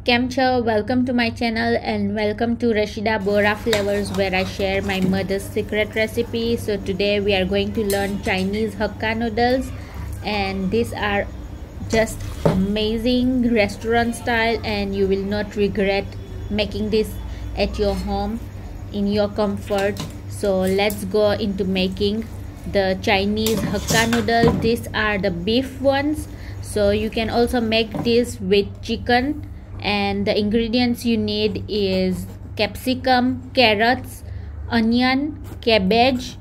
Kamcha, welcome to my channel and welcome to Rashida Bohra Flavours, where I share my mother's secret recipe. So today we are going to learn Chinese Hakka Noodles, and these are just amazing restaurant style and you will not regret making this at your home in your comfort. So let's go into making the Chinese Hakka noodle. These are the beef ones, so you can also make this with chicken, and the ingredients you need is capsicum, carrots, onion, cabbage,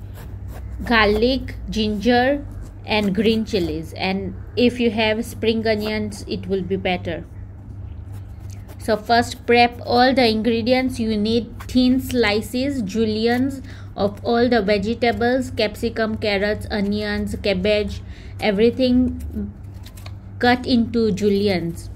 garlic, ginger and green chilies, and if you have spring onions it will be better. So first prep all the ingredients. You need thin slices, juliennes of all the vegetables, capsicum, carrots, onions, cabbage, everything cut into juliennes.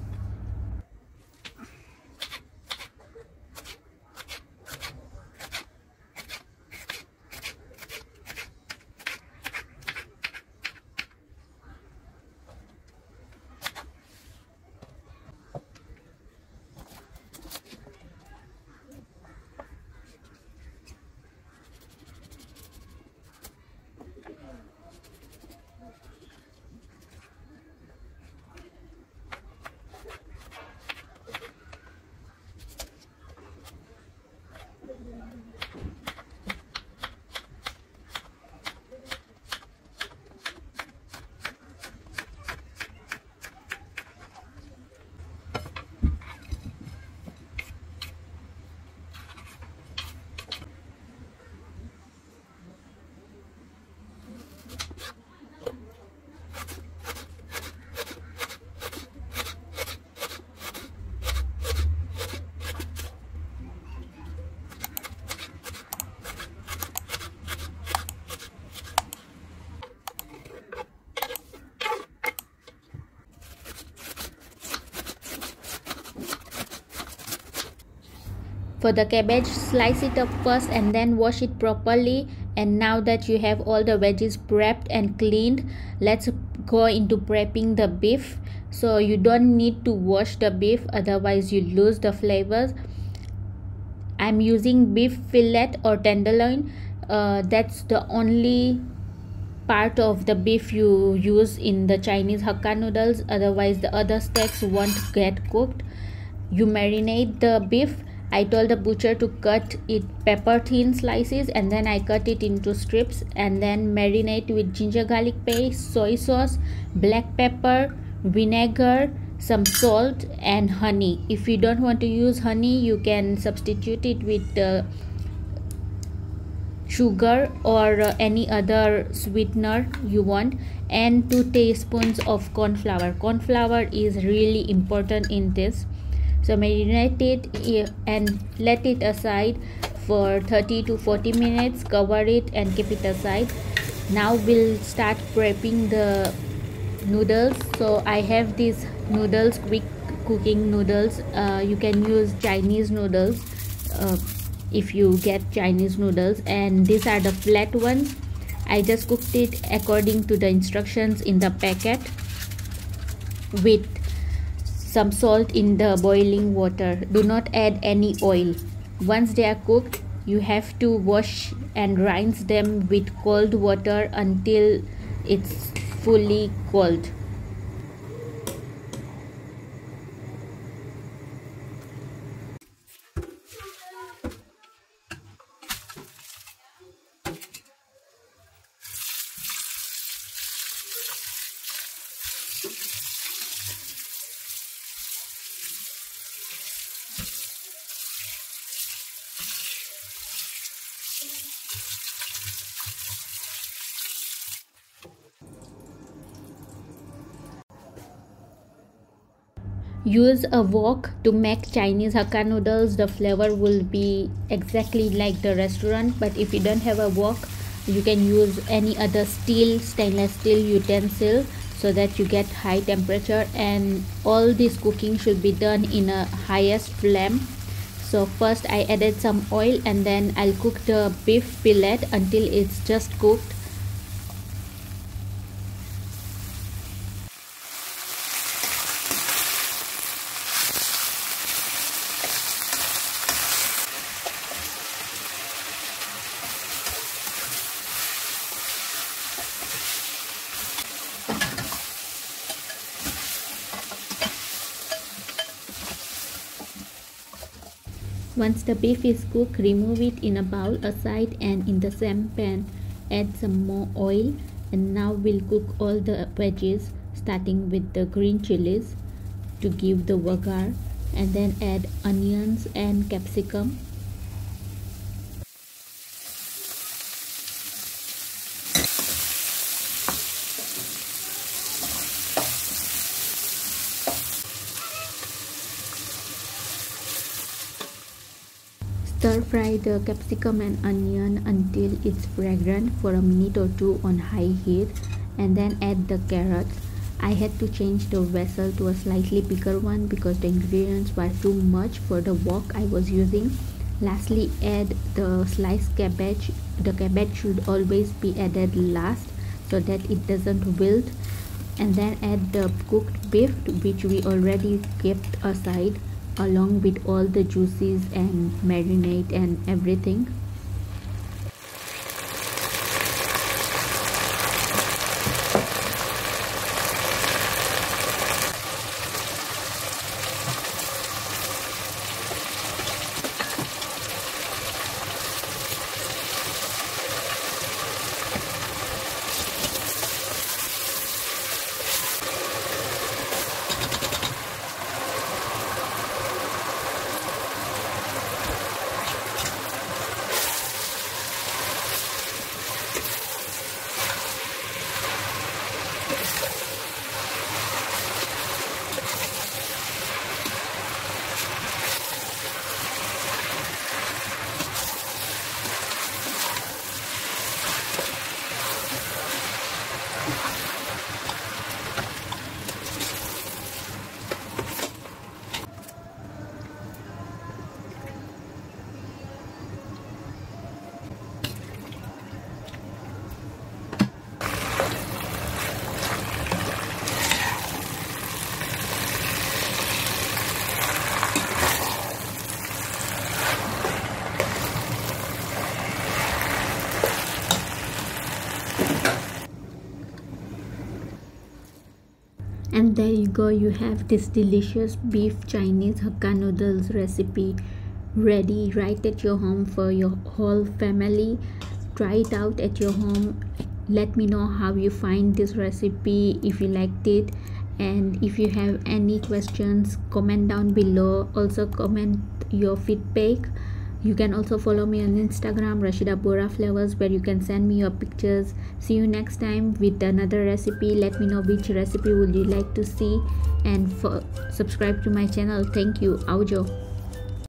For the cabbage, slice it up first and then wash it properly. And now that you have all the veggies prepped and cleaned, let's go into prepping the beef. So you don't need to wash the beef, otherwise you lose the flavors. I'm using beef fillet or tenderloin. That's the only part of the beef you use in the Chinese Hakka noodles, otherwise the other steaks won't get cooked. You marinate the beef. I told the butcher to cut it pepper thin slices, and then I cut it into strips and then marinate with ginger garlic paste, soy sauce, black pepper, vinegar, some salt and honey. If you don't want to use honey, you can substitute it with sugar or any other sweetener you want, and 2 tablespoons of corn flour. Corn flour is really important in this. So marinate it and let it aside for 30 to 40 minutes. Cover it and keep it aside. Now we'll start prepping the noodles. So I have these noodles, quick cooking noodles. You can use Chinese noodles if you get Chinese noodles, and these are the flat ones. I just cooked it according to the instructions in the packet with some salt in the boiling water. Do not add any oil. Once they are cooked, you have to wash and rinse them with cold water until it's fully cold. Use a wok to make Chinese Hakka noodles. The flavor will be exactly like the restaurant, but if you don't have a wok, you can use any other stainless steel utensil so that you get high temperature. And all this cooking should be done in a highest flame. So first I added some oil and then I'll cook the beef fillet until it's just cooked. Once the beef is cooked, remove it in a bowl aside, and in the same pan add some more oil. And now we'll cook all the veggies, starting with the green chilies to give the vagar, and then add onions and capsicum. Stir fry the capsicum and onion until it's fragrant for a minute or two on high heat, and then add the carrots. I had to change the vessel to a slightly bigger one because the ingredients were too much for the wok I was using. Lastly, add the sliced cabbage. The cabbage should always be added last so that it doesn't wilt. And then add the cooked beef, which we already kept aside, along with all the juices and marinade and everything. And there you go, you have this delicious beef Chinese Hakka noodles recipe ready right at your home for your whole family. Try it out at your home. Let me know how you find this recipe, if you liked it, and if you have any questions, comment down below. Also comment your feedback. You can also follow me on Instagram, Rashida Bohra Flavours, where you can send me your pictures. See you next time with another recipe. Let me know which recipe would you like to see, and subscribe to my channel. Thank you. Aujo.